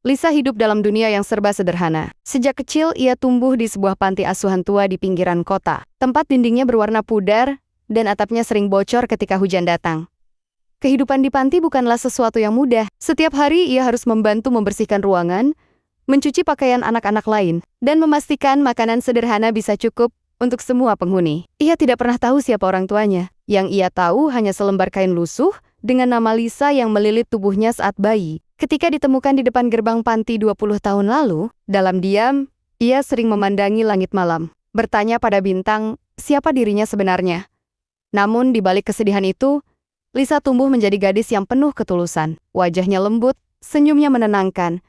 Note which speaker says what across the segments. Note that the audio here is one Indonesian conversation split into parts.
Speaker 1: Lisa hidup dalam dunia yang serba sederhana. Sejak kecil, ia tumbuh di sebuah panti asuhan tua di pinggiran kota. Tempat dindingnya berwarna pudar, dan atapnya sering bocor ketika hujan datang. Kehidupan di panti bukanlah sesuatu yang mudah. Setiap hari ia harus membantu membersihkan ruangan, mencuci pakaian anak-anak lain, dan memastikan makanan sederhana bisa cukup untuk semua penghuni. Ia tidak pernah tahu siapa orang tuanya. Yang ia tahu hanya selembar kain lusuh dengan nama Lisa yang melilit tubuhnya saat bayi. Ketika ditemukan di depan gerbang panti 20 tahun lalu, dalam diam, ia sering memandangi langit malam, bertanya pada bintang siapa dirinya sebenarnya. Namun di balik kesedihan itu, Lisa tumbuh menjadi gadis yang penuh ketulusan. Wajahnya lembut, senyumnya menenangkan,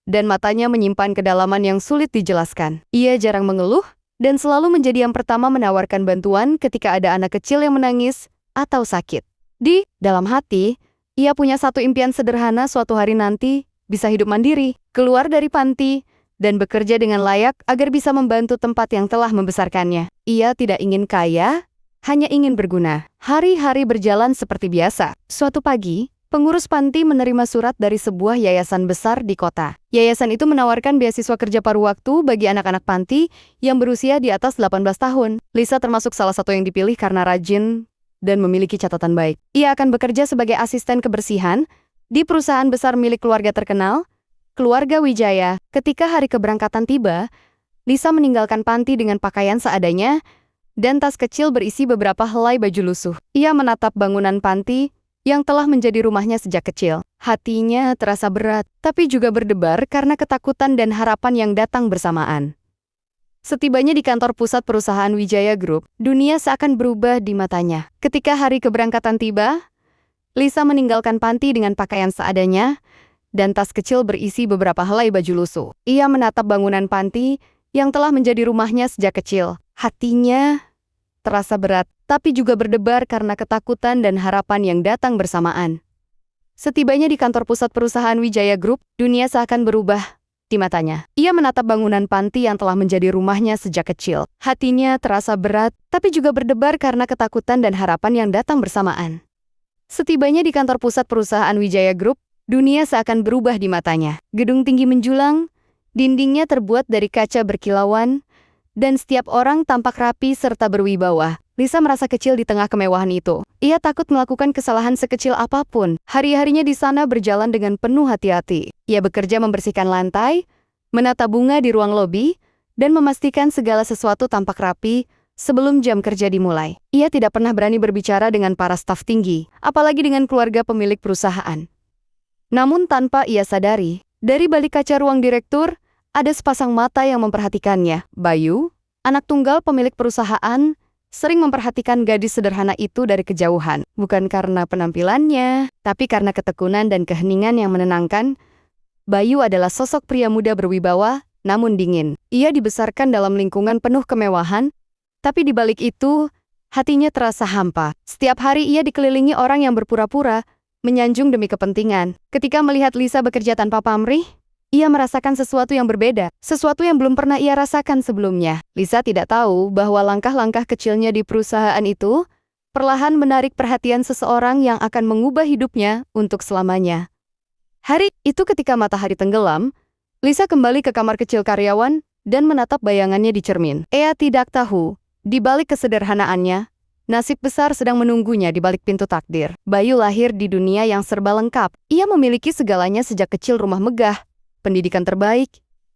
Speaker 1: dan matanya menyimpan kedalaman yang sulit dijelaskan. Ia jarang mengeluh, dan selalu menjadi yang pertama menawarkan bantuan ketika ada anak kecil yang menangis atau sakit. Di dalam hati, ia punya satu impian sederhana suatu hari nanti bisa hidup mandiri, keluar dari panti, dan bekerja dengan layak agar bisa membantu tempat yang telah membesarkannya. Ia tidak ingin kaya, hanya ingin berguna. Hari-hari berjalan seperti biasa. Suatu pagi, pengurus panti menerima surat dari sebuah yayasan besar di kota. Yayasan itu menawarkan beasiswa kerja paruh waktu bagi anak-anak panti yang berusia di atas 18 tahun. Lisa termasuk salah satu yang dipilih karena rajin dan memiliki catatan baik. Ia akan bekerja sebagai asisten kebersihan di perusahaan besar milik keluarga terkenal, Keluarga Wijaya. Ketika hari keberangkatan tiba, Lisa meninggalkan panti dengan pakaian seadanya dan tas kecil berisi beberapa helai baju lusuh. Ia menatap bangunan panti yang telah menjadi rumahnya sejak kecil. Hatinya terasa berat, tapi juga berdebar karena ketakutan dan harapan yang datang bersamaan. Setibanya di kantor pusat perusahaan Wijaya Group, dunia seakan berubah di matanya. Ketika hari keberangkatan tiba, Lisa meninggalkan panti dengan pakaian seadanya dan tas kecil berisi beberapa helai baju lusuh. Ia menatap bangunan panti yang telah menjadi rumahnya sejak kecil. Hatinya terasa berat, tapi juga berdebar karena ketakutan dan harapan yang datang bersamaan. Setibanya di kantor pusat perusahaan Wijaya Group, dunia seakan berubah di matanya. Ia menatap bangunan panti yang telah menjadi rumahnya sejak kecil. Hatinya terasa berat, tapi juga berdebar karena ketakutan dan harapan yang datang bersamaan. Setibanya di kantor pusat perusahaan Wijaya Group, dunia seakan berubah di matanya. Gedung tinggi menjulang, dindingnya terbuat dari kaca berkilauan, dan setiap orang tampak rapi serta berwibawa. Lisa merasa kecil di tengah kemewahan itu. Ia takut melakukan kesalahan sekecil apapun. Hari-harinya di sana berjalan dengan penuh hati-hati. Ia bekerja membersihkan lantai, menata bunga di ruang lobi, dan memastikan segala sesuatu tampak rapi sebelum jam kerja dimulai. Ia tidak pernah berani berbicara dengan para staf tinggi, apalagi dengan keluarga pemilik perusahaan. Namun tanpa ia sadari, dari balik kaca ruang direktur, ada sepasang mata yang memperhatikannya. Bayu, anak tunggal pemilik perusahaan, sering memperhatikan gadis sederhana itu dari kejauhan. Bukan karena penampilannya, tapi karena ketekunan dan keheningan yang menenangkan. Bayu adalah sosok pria muda berwibawa, namun dingin. Ia dibesarkan dalam lingkungan penuh kemewahan, tapi di balik itu, hatinya terasa hampa. Setiap hari ia dikelilingi orang yang berpura-pura, menyanjung demi kepentingan. Ketika melihat Lisa bekerja tanpa pamrih, ia merasakan sesuatu yang berbeda, sesuatu yang belum pernah ia rasakan sebelumnya. Lisa tidak tahu bahwa langkah-langkah kecilnya di perusahaan itu perlahan menarik perhatian seseorang yang akan mengubah hidupnya untuk selamanya. Hari itu ketika matahari tenggelam, Lisa kembali ke kamar kecil karyawan dan menatap bayangannya di cermin. Ia tidak tahu, di balik kesederhanaannya, nasib besar sedang menunggunya di balik pintu takdir. Bayu lahir di dunia yang serba lengkap. Ia memiliki segalanya sejak kecil: rumah megah, pendidikan terbaik,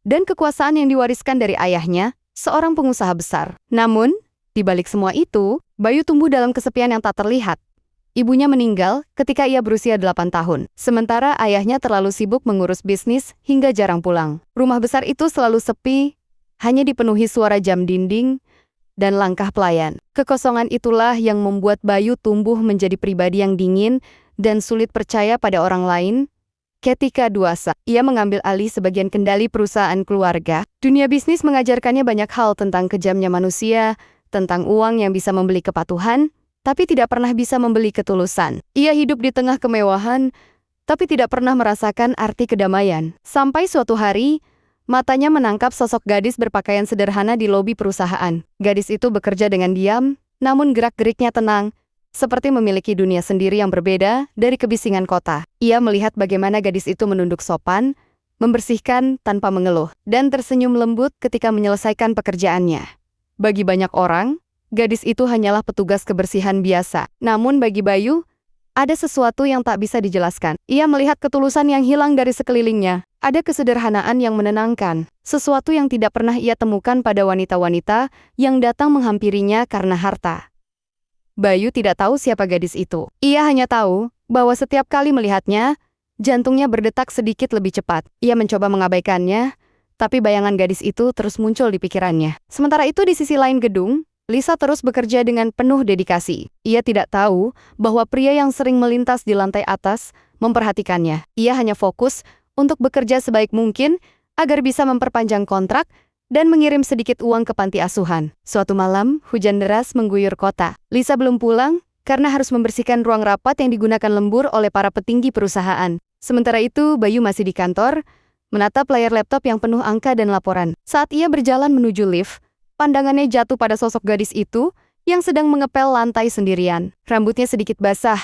Speaker 1: dan kekuasaan yang diwariskan dari ayahnya, seorang pengusaha besar. Namun, di balik semua itu, Bayu tumbuh dalam kesepian yang tak terlihat. Ibunya meninggal ketika ia berusia 8 tahun, sementara ayahnya terlalu sibuk mengurus bisnis hingga jarang pulang. Rumah besar itu selalu sepi, hanya dipenuhi suara jam dinding dan langkah pelayan. Kekosongan itulah yang membuat Bayu tumbuh menjadi pribadi yang dingin dan sulit percaya pada orang lain. Ketika dewasa, ia mengambil alih sebagian kendali perusahaan keluarga. Dunia bisnis mengajarkannya banyak hal tentang kejamnya manusia, tentang uang yang bisa membeli kepatuhan, tapi tidak pernah bisa membeli ketulusan. Ia hidup di tengah kemewahan, tapi tidak pernah merasakan arti kedamaian. Sampai suatu hari, matanya menangkap sosok gadis berpakaian sederhana di lobi perusahaan. Gadis itu bekerja dengan diam, namun gerak-geriknya tenang, seperti memiliki dunia sendiri yang berbeda dari kebisingan kota. Ia melihat bagaimana gadis itu menunduk sopan, membersihkan tanpa mengeluh, dan tersenyum lembut ketika menyelesaikan pekerjaannya. Bagi banyak orang, gadis itu hanyalah petugas kebersihan biasa. Namun bagi Bayu, ada sesuatu yang tak bisa dijelaskan. Ia melihat ketulusan yang hilang dari sekelilingnya. Ada kesederhanaan yang menenangkan, sesuatu yang tidak pernah ia temukan pada wanita-wanita yang datang menghampirinya karena harta. Bayu tidak tahu siapa gadis itu. Ia hanya tahu bahwa setiap kali melihatnya, jantungnya berdetak sedikit lebih cepat. Ia mencoba mengabaikannya, tapi bayangan gadis itu terus muncul di pikirannya. Sementara itu di sisi lain gedung, Lisa terus bekerja dengan penuh dedikasi. Ia tidak tahu bahwa pria yang sering melintas di lantai atas memperhatikannya. Ia hanya fokus untuk bekerja sebaik mungkin agar bisa memperpanjang kontrak dan mengirim sedikit uang ke panti asuhan. Suatu malam, hujan deras mengguyur kota. Lisa belum pulang karena harus membersihkan ruang rapat yang digunakan lembur oleh para petinggi perusahaan. Sementara itu, Bayu masih di kantor, menatap layar laptop yang penuh angka dan laporan. Saat ia berjalan menuju lift, pandangannya jatuh pada sosok gadis itu yang sedang mengepel lantai sendirian. Rambutnya sedikit basah,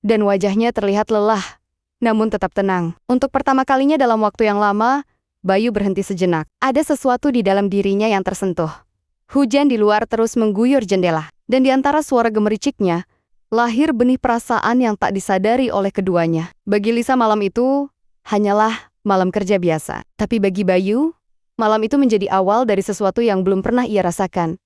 Speaker 1: dan wajahnya terlihat lelah, namun tetap tenang. Untuk pertama kalinya dalam waktu yang lama, Bayu berhenti sejenak. Ada sesuatu di dalam dirinya yang tersentuh. Hujan di luar terus mengguyur jendela, dan di antara suara gemericiknya, lahir benih perasaan yang tak disadari oleh keduanya. Bagi Lisa malam itu hanyalah malam kerja biasa. Tapi bagi Bayu, malam itu menjadi awal dari sesuatu yang belum pernah ia rasakan.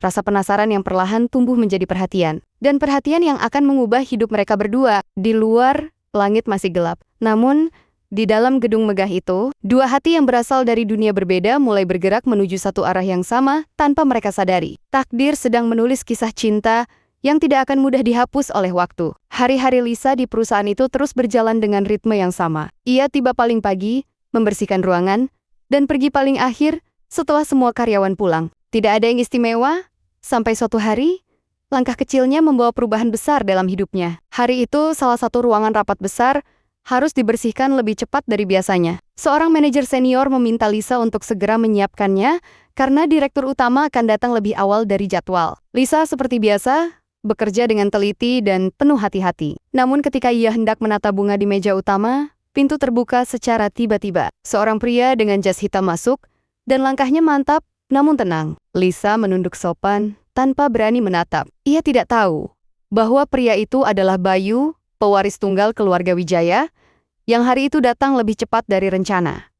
Speaker 1: Rasa penasaran yang perlahan tumbuh menjadi perhatian. Dan perhatian yang akan mengubah hidup mereka berdua. Di luar, langit masih gelap. Namun, di dalam gedung megah itu, dua hati yang berasal dari dunia berbeda mulai bergerak menuju satu arah yang sama tanpa mereka sadari. Takdir sedang menulis kisah cinta yang tidak akan mudah dihapus oleh waktu. Hari-hari Lisa di perusahaan itu terus berjalan dengan ritme yang sama. Ia tiba paling pagi, membersihkan ruangan, dan pergi paling akhir setelah semua karyawan pulang. Tidak ada yang istimewa, sampai suatu hari, langkah kecilnya membawa perubahan besar dalam hidupnya. Hari itu, salah satu ruangan rapat besar harus dibersihkan lebih cepat dari biasanya. Seorang manajer senior meminta Lisa untuk segera menyiapkannya karena direktur utama akan datang lebih awal dari jadwal. Lisa seperti biasa, bekerja dengan teliti dan penuh hati-hati. Namun ketika ia hendak menata bunga di meja utama, pintu terbuka secara tiba-tiba. Seorang pria dengan jas hitam masuk, dan langkahnya mantap, namun tenang. Lisa menunduk sopan, tanpa berani menatap. Ia tidak tahu bahwa pria itu adalah Bayu, pewaris tunggal keluarga Wijaya, yang hari itu datang lebih cepat dari rencana.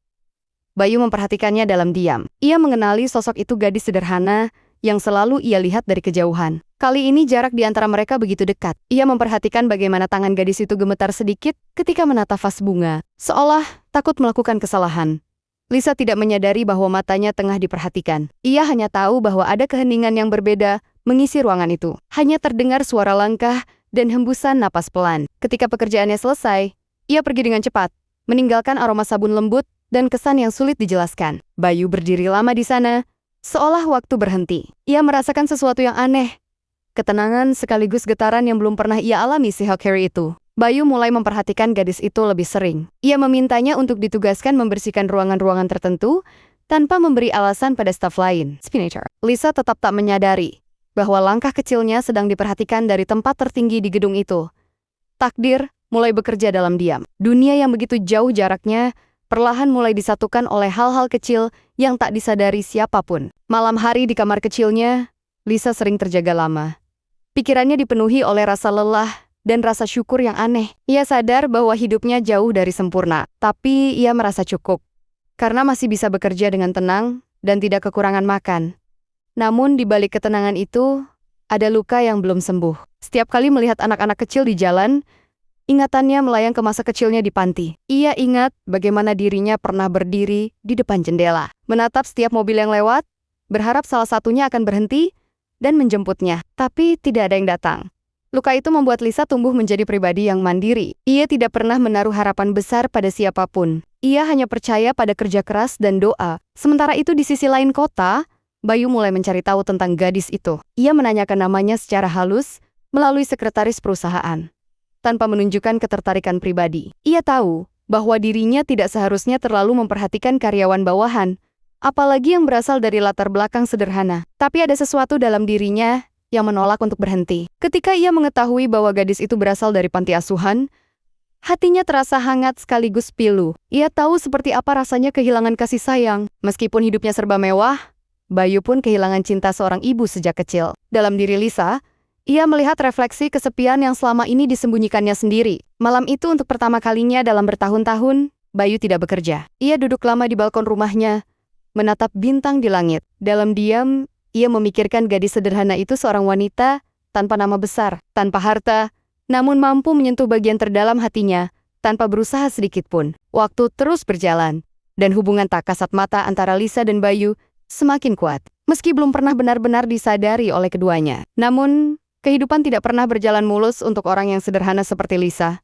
Speaker 1: Bayu memperhatikannya dalam diam. Ia mengenali sosok itu gadis sederhana yang selalu ia lihat dari kejauhan. Kali ini jarak di antara mereka begitu dekat. Ia memperhatikan bagaimana tangan gadis itu gemetar sedikit ketika menata vas bunga, seolah takut melakukan kesalahan. Lisa tidak menyadari bahwa matanya tengah diperhatikan. Ia hanya tahu bahwa ada keheningan yang berbeda mengisi ruangan itu. Hanya terdengar suara langkah dan hembusan napas pelan. Ketika pekerjaannya selesai, ia pergi dengan cepat, meninggalkan aroma sabun lembut dan kesan yang sulit dijelaskan. Bayu berdiri lama di sana, seolah waktu berhenti. Ia merasakan sesuatu yang aneh. Ketenangan sekaligus getaran yang belum pernah ia alami sehari hari itu. Bayu mulai memperhatikan gadis itu lebih sering. Ia memintanya untuk ditugaskan membersihkan ruangan-ruangan tertentu tanpa memberi alasan pada staf lain. Lisa tetap tak menyadari bahwa langkah kecilnya sedang diperhatikan dari tempat tertinggi di gedung itu. Takdir mulai bekerja dalam diam. Dunia yang begitu jauh jaraknya perlahan mulai disatukan oleh hal-hal kecil yang tak disadari siapapun. Malam hari di kamar kecilnya, Lisa sering terjaga lama. Pikirannya dipenuhi oleh rasa lelah dan rasa syukur yang aneh. Ia sadar bahwa hidupnya jauh dari sempurna, tapi ia merasa cukup. Karena masih bisa bekerja dengan tenang dan tidak kekurangan makan. Namun di balik ketenangan itu, ada luka yang belum sembuh. Setiap kali melihat anak-anak kecil di jalan, ingatannya melayang ke masa kecilnya di panti. Ia ingat bagaimana dirinya pernah berdiri di depan jendela, menatap setiap mobil yang lewat, berharap salah satunya akan berhenti dan menjemputnya. Tapi tidak ada yang datang. Luka itu membuat Lisa tumbuh menjadi pribadi yang mandiri. Ia tidak pernah menaruh harapan besar pada siapapun. Ia hanya percaya pada kerja keras dan doa. Sementara itu di sisi lain kota, Bayu mulai mencari tahu tentang gadis itu. Ia menanyakan namanya secara halus melalui sekretaris perusahaan, tanpa menunjukkan ketertarikan pribadi. Ia tahu bahwa dirinya tidak seharusnya terlalu memperhatikan karyawan bawahan, apalagi yang berasal dari latar belakang sederhana. Tapi ada sesuatu dalam dirinya yang menolak untuk berhenti. Ketika ia mengetahui bahwa gadis itu berasal dari panti asuhan, Hatinya terasa hangat sekaligus pilu. Ia tahu seperti apa rasanya kehilangan kasih sayang. Meskipun hidupnya serba mewah, Bayu pun kehilangan cinta seorang ibu sejak kecil. Dalam diri Lisa, ia melihat refleksi kesepian yang selama ini disembunyikannya sendiri. Malam itu untuk pertama kalinya dalam bertahun-tahun, Bayu tidak bekerja. Ia duduk lama di balkon rumahnya, menatap bintang di langit. Dalam diam, ia memikirkan gadis sederhana itu seorang wanita tanpa nama besar, tanpa harta, namun mampu menyentuh bagian terdalam hatinya tanpa berusaha sedikit pun. Waktu terus berjalan, dan hubungan tak kasat mata antara Lisa dan Bayu semakin kuat. Meski belum pernah benar-benar disadari oleh keduanya. Namun, kehidupan tidak pernah berjalan mulus untuk orang yang sederhana seperti Lisa.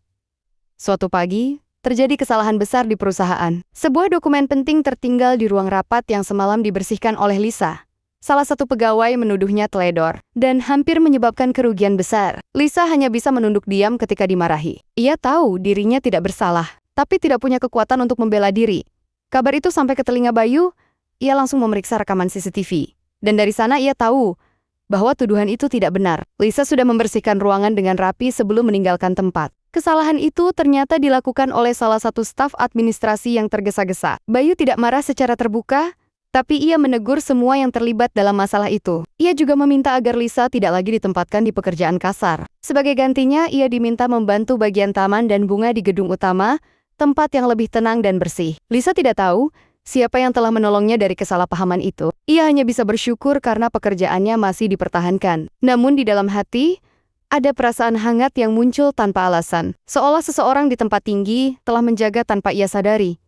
Speaker 1: Suatu pagi, terjadi kesalahan besar di perusahaan. Sebuah dokumen penting tertinggal di ruang rapat yang semalam dibersihkan oleh Lisa. Salah satu pegawai menuduhnya teledor, dan hampir menyebabkan kerugian besar. Lisa hanya bisa menunduk diam ketika dimarahi. Ia tahu dirinya tidak bersalah, tapi tidak punya kekuatan untuk membela diri. Kabar itu sampai ke telinga Bayu, ia langsung memeriksa rekaman CCTV. Dan dari sana ia tahu bahwa tuduhan itu tidak benar. Lisa sudah membersihkan ruangan dengan rapi sebelum meninggalkan tempat. Kesalahan itu ternyata dilakukan oleh salah satu staf administrasi yang tergesa-gesa. Bayu tidak marah secara terbuka, tapi ia menegur semua yang terlibat dalam masalah itu. Ia juga meminta agar Lisa tidak lagi ditempatkan di pekerjaan kasar. Sebagai gantinya, ia diminta membantu bagian taman dan bunga di gedung utama, tempat yang lebih tenang dan bersih. Lisa tidak tahu siapa yang telah menolongnya dari kesalahpahaman itu. Ia hanya bisa bersyukur karena pekerjaannya masih dipertahankan. Namun di dalam hati, ada perasaan hangat yang muncul tanpa alasan. Seolah seseorang di tempat tinggi telah menjaga tanpa ia sadari.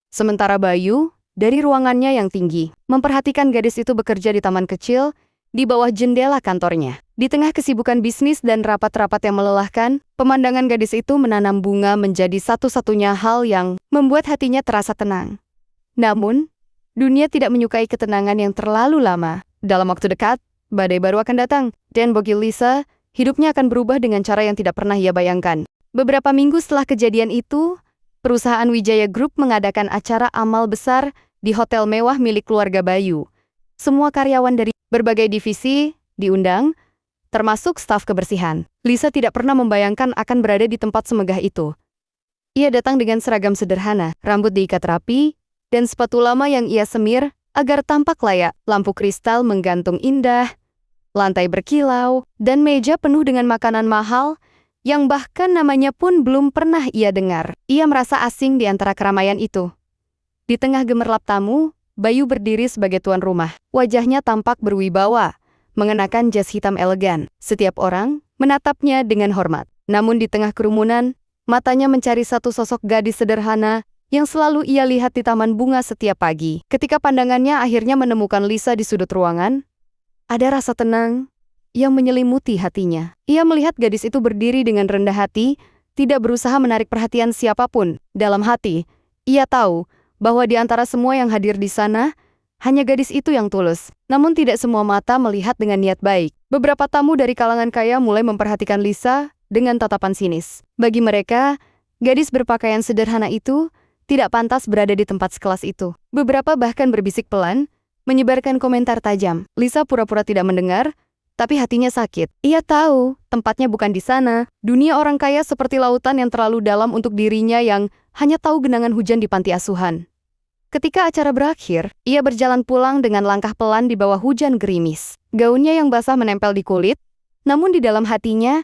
Speaker 1: Sementara Bayu, dari ruangannya yang tinggi, memperhatikan gadis itu bekerja di taman kecil, di bawah jendela kantornya. Di tengah kesibukan bisnis dan rapat-rapat yang melelahkan, pemandangan gadis itu menanam bunga menjadi satu-satunya hal yang membuat hatinya terasa tenang. Namun, dunia tidak menyukai ketenangan yang terlalu lama. Dalam waktu dekat, badai baru akan datang, dan bagi Lisa, hidupnya akan berubah dengan cara yang tidak pernah ia bayangkan. Beberapa minggu setelah kejadian itu, perusahaan Wijaya Group mengadakan acara amal besar di hotel mewah milik keluarga Bayu. Semua karyawan dari berbagai divisi diundang, termasuk staf kebersihan. Lisa tidak pernah membayangkan akan berada di tempat semegah itu. Ia datang dengan seragam sederhana, rambut diikat rapi, dan sepatu lama yang ia semir agar tampak layak. Lampu kristal menggantung indah, lantai berkilau, dan meja penuh dengan makanan mahal yang bahkan namanya pun belum pernah ia dengar. Ia merasa asing di antara keramaian itu. Di tengah gemerlap tamu, Bayu berdiri sebagai tuan rumah. Wajahnya tampak berwibawa, mengenakan jas hitam elegan. Setiap orang menatapnya dengan hormat. Namun di tengah kerumunan, matanya mencari satu sosok gadis sederhana yang selalu ia lihat di taman bunga setiap pagi. Ketika pandangannya akhirnya menemukan Lisa di sudut ruangan, ada rasa tenang yang menyelimuti hatinya. Ia melihat gadis itu berdiri dengan rendah hati, tidak berusaha menarik perhatian siapapun. Dalam hati, ia tahu bahwa di antara semua yang hadir di sana, hanya gadis itu yang tulus. Namun tidak semua mata melihat dengan niat baik. Beberapa tamu dari kalangan kaya mulai memperhatikan Lisa dengan tatapan sinis. Bagi mereka, gadis berpakaian sederhana itu tidak pantas berada di tempat sekelas itu. Beberapa bahkan berbisik pelan, menyebarkan komentar tajam. Lisa pura-pura tidak mendengar, tapi hatinya sakit. Ia tahu, tempatnya bukan di sana. Dunia orang kaya seperti lautan yang terlalu dalam untuk dirinya yang hanya tahu genangan hujan di panti asuhan. Ketika acara berakhir, ia berjalan pulang dengan langkah pelan di bawah hujan gerimis. Gaunnya yang basah menempel di kulit, namun di dalam hatinya,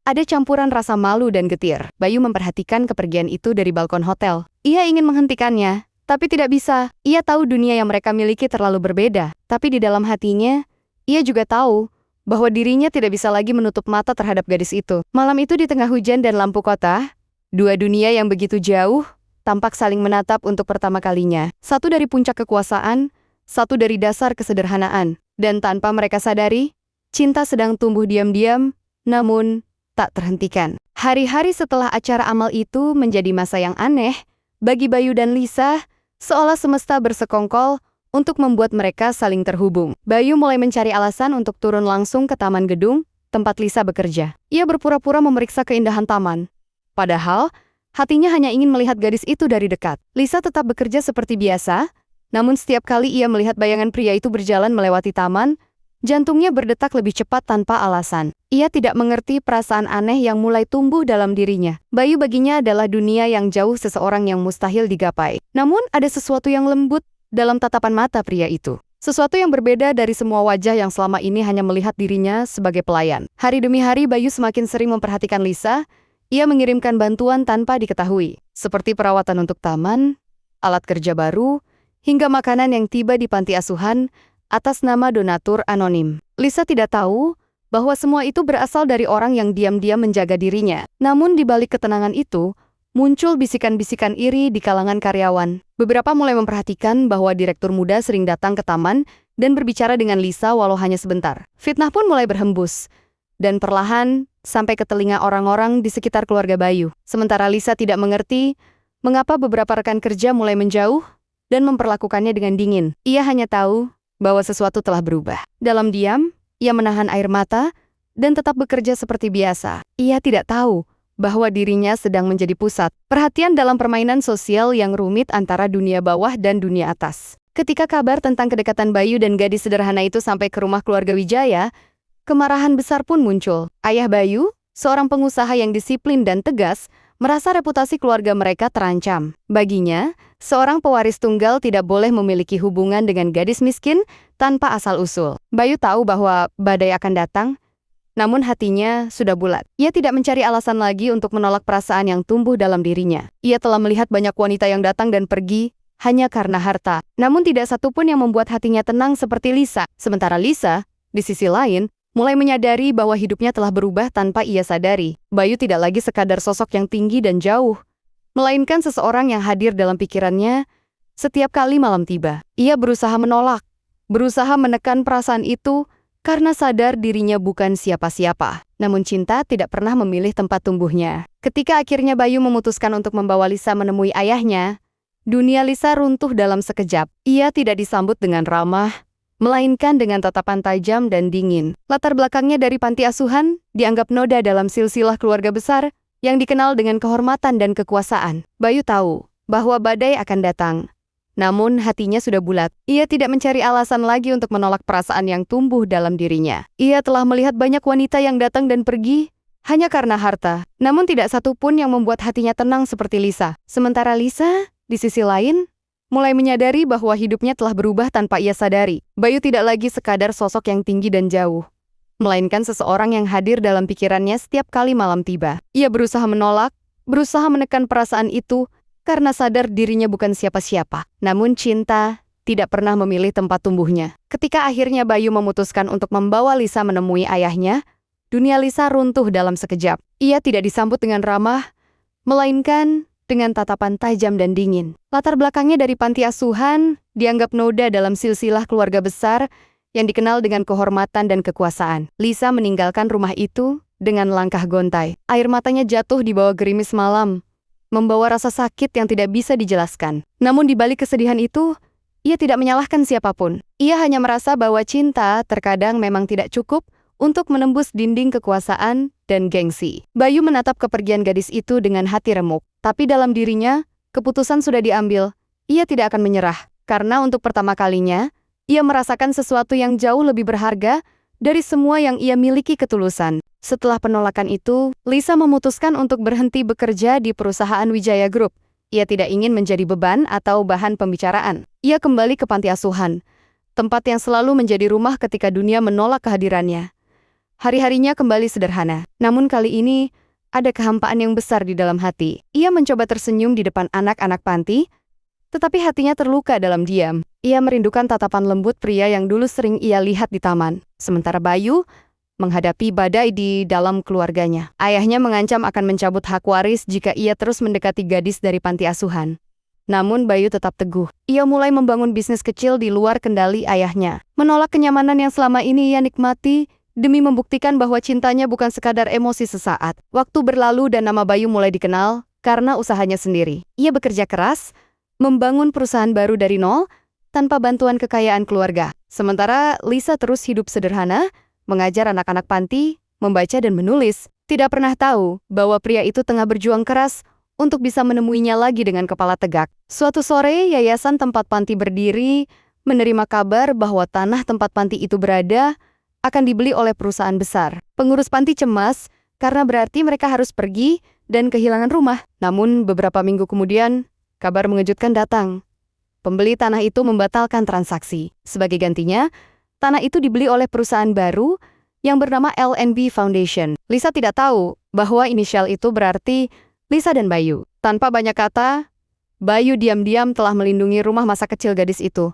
Speaker 1: ada campuran rasa malu dan getir. Bayu memperhatikan kepergian itu dari balkon hotel. Ia ingin menghentikannya, tapi tidak bisa. Ia tahu dunia yang mereka miliki terlalu berbeda. Tapi di dalam hatinya, ia juga tahu bahwa dirinya tidak bisa lagi menutup mata terhadap gadis itu. Malam itu di tengah hujan dan lampu kota, dua dunia yang begitu jauh, tampak saling menatap untuk pertama kalinya. Satu dari puncak kekuasaan, satu dari dasar kesederhanaan. Dan tanpa mereka sadari, cinta sedang tumbuh diam-diam, namun tak terhentikan. Hari-hari setelah acara amal itu menjadi masa yang aneh bagi Bayu dan Lisa, seolah semesta bersekongkol untuk membuat mereka saling terhubung. Bayu mulai mencari alasan untuk turun langsung ke taman gedung tempat Lisa bekerja. Ia berpura-pura memeriksa keindahan taman. Padahal, hatinya hanya ingin melihat gadis itu dari dekat. Lisa tetap bekerja seperti biasa, namun setiap kali ia melihat bayangan pria itu berjalan melewati taman, Jantungnya berdetak lebih cepat tanpa alasan. Ia tidak mengerti perasaan aneh yang mulai tumbuh dalam dirinya. Bayu baginya adalah dunia yang jauh, seseorang yang mustahil digapai. Namun ada sesuatu yang lembut dalam tatapan mata pria itu. Sesuatu yang berbeda dari semua wajah yang selama ini hanya melihat dirinya sebagai pelayan. Hari demi hari Bayu semakin sering memperhatikan Lisa. Ia mengirimkan bantuan tanpa diketahui, seperti perawatan untuk taman, alat kerja baru, hingga makanan yang tiba di panti asuhan atas nama donatur anonim. Lisa tidak tahu bahwa semua itu berasal dari orang yang diam-diam menjaga dirinya. Namun di balik ketenangan itu, muncul bisikan-bisikan iri di kalangan karyawan. Beberapa mulai memperhatikan bahwa direktur muda sering datang ke taman dan berbicara dengan Lisa walau hanya sebentar. Fitnah pun mulai berhembus, dan perlahan sampai ke telinga orang-orang di sekitar keluarga Bayu. Sementara Lisa tidak mengerti mengapa beberapa rekan kerja mulai menjauh dan memperlakukannya dengan dingin. Ia hanya tahu bahwa sesuatu telah berubah. Dalam diam, ia menahan air mata dan tetap bekerja seperti biasa. Ia tidak tahu bahwa dirinya sedang menjadi pusat perhatian dalam permainan sosial yang rumit antara dunia bawah dan dunia atas. Ketika kabar tentang kedekatan Bayu dan gadis sederhana itu sampai ke rumah keluarga Wijaya, kemarahan besar pun muncul. Ayah Bayu, seorang pengusaha yang disiplin dan tegas, merasa reputasi keluarga mereka terancam. Baginya, seorang pewaris tunggal tidak boleh memiliki hubungan dengan gadis miskin tanpa asal-usul. Bayu tahu bahwa badai akan datang, namun hatinya sudah bulat. Ia tidak mencari alasan lagi untuk menolak perasaan yang tumbuh dalam dirinya. Ia telah melihat banyak wanita yang datang dan pergi hanya karena harta. Namun tidak satu pun yang membuat hatinya tenang seperti Lisa. Sementara Lisa, di sisi lain, mulai menyadari bahwa hidupnya telah berubah tanpa ia sadari. Bayu tidak lagi sekadar sosok yang tinggi dan jauh, melainkan seseorang yang hadir dalam pikirannya setiap kali malam tiba. Ia berusaha menolak, berusaha menekan perasaan itu karena sadar dirinya bukan siapa-siapa. Namun cinta tidak pernah memilih tempat tumbuhnya. Ketika akhirnya Bayu memutuskan untuk membawa Lisa menemui ayahnya, dunia Lisa runtuh dalam sekejap. Ia tidak disambut dengan ramah, melainkan dengan tatapan tajam dan dingin. Latar belakangnya dari panti asuhan dianggap noda dalam silsilah keluarga besar yang dikenal dengan kehormatan dan kekuasaan. Bayu tahu bahwa badai akan datang. Namun hatinya sudah bulat. Ia tidak mencari alasan lagi untuk menolak perasaan yang tumbuh dalam dirinya. Ia telah melihat banyak wanita yang datang dan pergi hanya karena harta. Namun tidak satu pun yang membuat hatinya tenang seperti Lisa. Sementara Lisa, di sisi lain, mulai menyadari bahwa hidupnya telah berubah tanpa ia sadari. Bayu tidak lagi sekadar sosok yang tinggi dan jauh, melainkan seseorang yang hadir dalam pikirannya setiap kali malam tiba. Ia berusaha menolak, berusaha menekan perasaan itu, karena sadar dirinya bukan siapa-siapa. Namun cinta tidak pernah memilih tempat tumbuhnya. Ketika akhirnya Bayu memutuskan untuk membawa Lisa menemui ayahnya, dunia Lisa runtuh dalam sekejap. Ia tidak disambut dengan ramah, melainkan dengan tatapan tajam dan dingin. Latar belakangnya dari panti asuhan dianggap noda dalam silsilah keluarga besar yang dikenal dengan kehormatan dan kekuasaan. Lisa meninggalkan rumah itu dengan langkah gontai. Air matanya jatuh di bawah gerimis malam, membawa rasa sakit yang tidak bisa dijelaskan. Namun di balik kesedihan itu, ia tidak menyalahkan siapapun. Ia hanya merasa bahwa cinta terkadang memang tidak cukup untuk menembus dinding kekuasaan dan gengsi. Bayu menatap kepergian gadis itu dengan hati remuk. Tapi dalam dirinya, keputusan sudah diambil. Ia tidak akan menyerah. Karena untuk pertama kalinya, ia merasakan sesuatu yang jauh lebih berharga dari semua yang ia miliki ketulusan. Setelah penolakan itu, Lisa memutuskan untuk berhenti bekerja di perusahaan Wijaya Group. Ia tidak ingin menjadi beban atau bahan pembicaraan. Ia kembali ke panti asuhan, tempat yang selalu menjadi rumah ketika dunia menolak kehadirannya. Hari-harinya kembali sederhana. Namun kali ini, ada kehampaan yang besar di dalam hati. Ia mencoba tersenyum di depan anak-anak panti, tetapi hatinya terluka dalam diam. Ia merindukan tatapan lembut pria yang dulu sering ia lihat di taman. Sementara Bayu menghadapi badai di dalam keluarganya. Ayahnya mengancam akan mencabut hak waris jika ia terus mendekati gadis dari panti asuhan. Namun Bayu tetap teguh. Ia mulai membangun bisnis kecil di luar kendali ayahnya. Menolak kenyamanan yang selama ini ia nikmati demi membuktikan bahwa cintanya bukan sekadar emosi sesaat. Waktu berlalu dan nama Bayu mulai dikenal karena usahanya sendiri. Ia bekerja keras, membangun perusahaan baru dari nol, tanpa bantuan kekayaan keluarga. Sementara Lisa terus hidup sederhana, mengajar anak-anak panti, membaca dan menulis. Tidak pernah tahu bahwa pria itu tengah berjuang keras untuk bisa menemuinya lagi dengan kepala tegak. Suatu sore, yayasan tempat panti berdiri menerima kabar bahwa tanah tempat panti itu berada akan dibeli oleh perusahaan besar. Pengurus panti cemas karena berarti mereka harus pergi dan kehilangan rumah. Namun beberapa minggu kemudian, kabar mengejutkan datang. Pembeli tanah itu membatalkan transaksi. Sebagai gantinya, tanah itu dibeli oleh perusahaan baru yang bernama LNB Foundation. Lisa tidak tahu bahwa inisial itu berarti Lisa dan Bayu. Tanpa banyak kata, Bayu diam-diam telah melindungi rumah masa kecil gadis itu.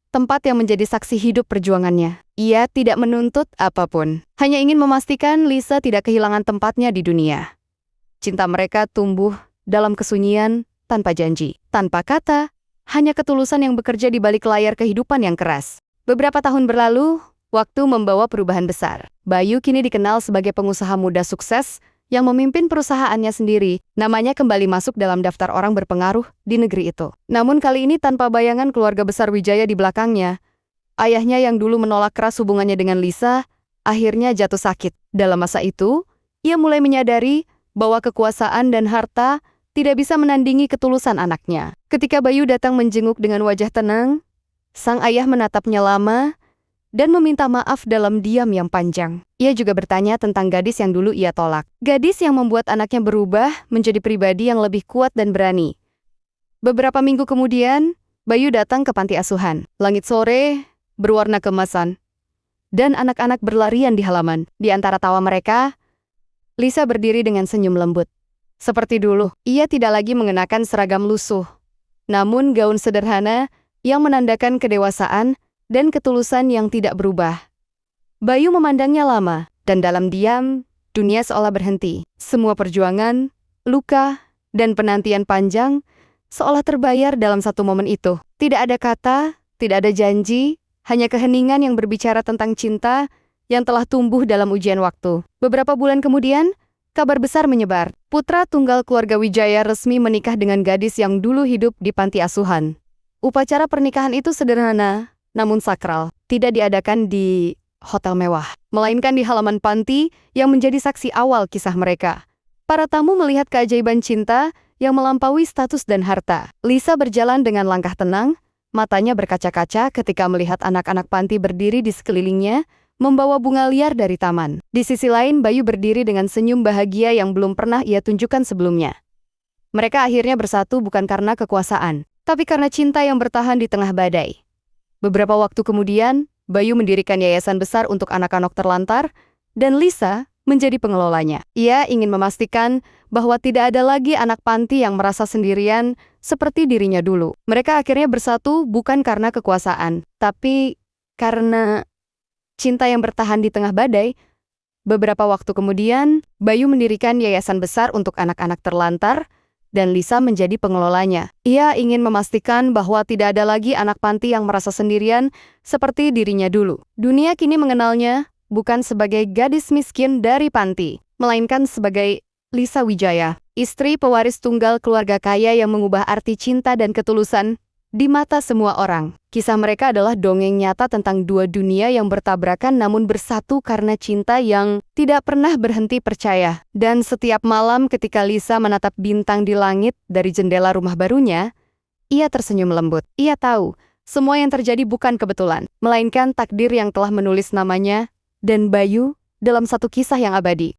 Speaker 1: Tempat yang menjadi saksi hidup perjuangannya. Ia tidak menuntut apapun. Hanya ingin memastikan Lisa tidak kehilangan tempatnya di dunia. Cinta mereka tumbuh dalam kesunyian tanpa janji, tanpa kata, hanya ketulusan yang bekerja di balik layar kehidupan yang keras. Beberapa tahun berlalu, waktu membawa perubahan besar. Bayu kini dikenal sebagai pengusaha muda sukses yang memimpin perusahaannya sendiri. Namanya kembali masuk dalam daftar orang berpengaruh di negeri itu. Namun kali ini tanpa bayangan keluarga besar Wijaya di belakangnya. Ayahnya yang dulu menolak keras hubungannya dengan Lisa, akhirnya jatuh sakit. Dalam masa itu, ia mulai menyadari bahwa kekuasaan dan harta tidak bisa menandingi ketulusan anaknya. Ketika Bayu datang menjenguk dengan wajah tenang, sang ayah menatapnya lama dan meminta maaf dalam diam yang panjang. Ia juga bertanya tentang gadis yang dulu ia tolak. Gadis yang membuat anaknya berubah menjadi pribadi yang lebih kuat dan berani. Beberapa minggu kemudian, Bayu datang ke panti asuhan. Langit sore berwarna keemasan, dan anak-anak berlarian di halaman. Di antara tawa mereka, Lisa berdiri dengan senyum lembut. Seperti dulu, ia tidak lagi mengenakan seragam lusuh, namun gaun sederhana yang menandakan kedewasaan dan ketulusan yang tidak berubah. Bayu memandangnya lama, dan dalam diam, dunia seolah berhenti. Semua perjuangan, luka, dan penantian panjang seolah terbayar dalam satu momen itu. Tidak ada kata, tidak ada janji, hanya keheningan yang berbicara tentang cinta yang telah tumbuh dalam ujian waktu. Beberapa bulan kemudian, kabar besar menyebar. Putra tunggal keluarga Wijaya resmi menikah dengan gadis yang dulu hidup di panti asuhan. Upacara pernikahan itu sederhana, namun sakral. Tidak diadakan di hotel mewah, melainkan di halaman panti yang menjadi saksi awal kisah mereka. Para tamu melihat keajaiban cinta yang melampaui status dan harta. Lisa berjalan dengan langkah tenang, matanya berkaca-kaca ketika melihat anak-anak panti berdiri di sekelilingnya, membawa bunga liar dari taman. Di sisi lain, Bayu berdiri dengan senyum bahagia yang belum pernah ia tunjukkan sebelumnya. Mereka akhirnya bersatu bukan karena kekuasaan, tapi karena cinta yang bertahan di tengah badai. Beberapa waktu kemudian, Bayu mendirikan yayasan besar untuk anak-anak terlantar, dan Lisa menjadi pengelolanya. Ia ingin memastikan bahwa tidak ada lagi anak panti yang merasa sendirian seperti dirinya dulu. Mereka akhirnya bersatu bukan karena kekuasaan, tapi karena cinta yang bertahan di tengah badai. Beberapa waktu kemudian, Bayu mendirikan yayasan besar untuk anak-anak terlantar, dan Lisa menjadi pengelolanya. Ia ingin memastikan bahwa tidak ada lagi anak panti yang merasa sendirian seperti dirinya dulu. Dunia kini mengenalnya bukan sebagai gadis miskin dari panti, melainkan sebagai Lisa Wijaya, istri pewaris tunggal keluarga kaya yang mengubah arti cinta dan ketulusan di mata semua orang. Kisah mereka adalah dongeng nyata tentang dua dunia yang bertabrakan namun bersatu karena cinta yang tidak pernah berhenti percaya. Dan setiap malam ketika Lisa menatap bintang di langit dari jendela rumah barunya, ia tersenyum lembut. Ia tahu, semua yang terjadi bukan kebetulan, melainkan takdir yang telah menulis namanya dan Bayu dalam satu kisah yang abadi.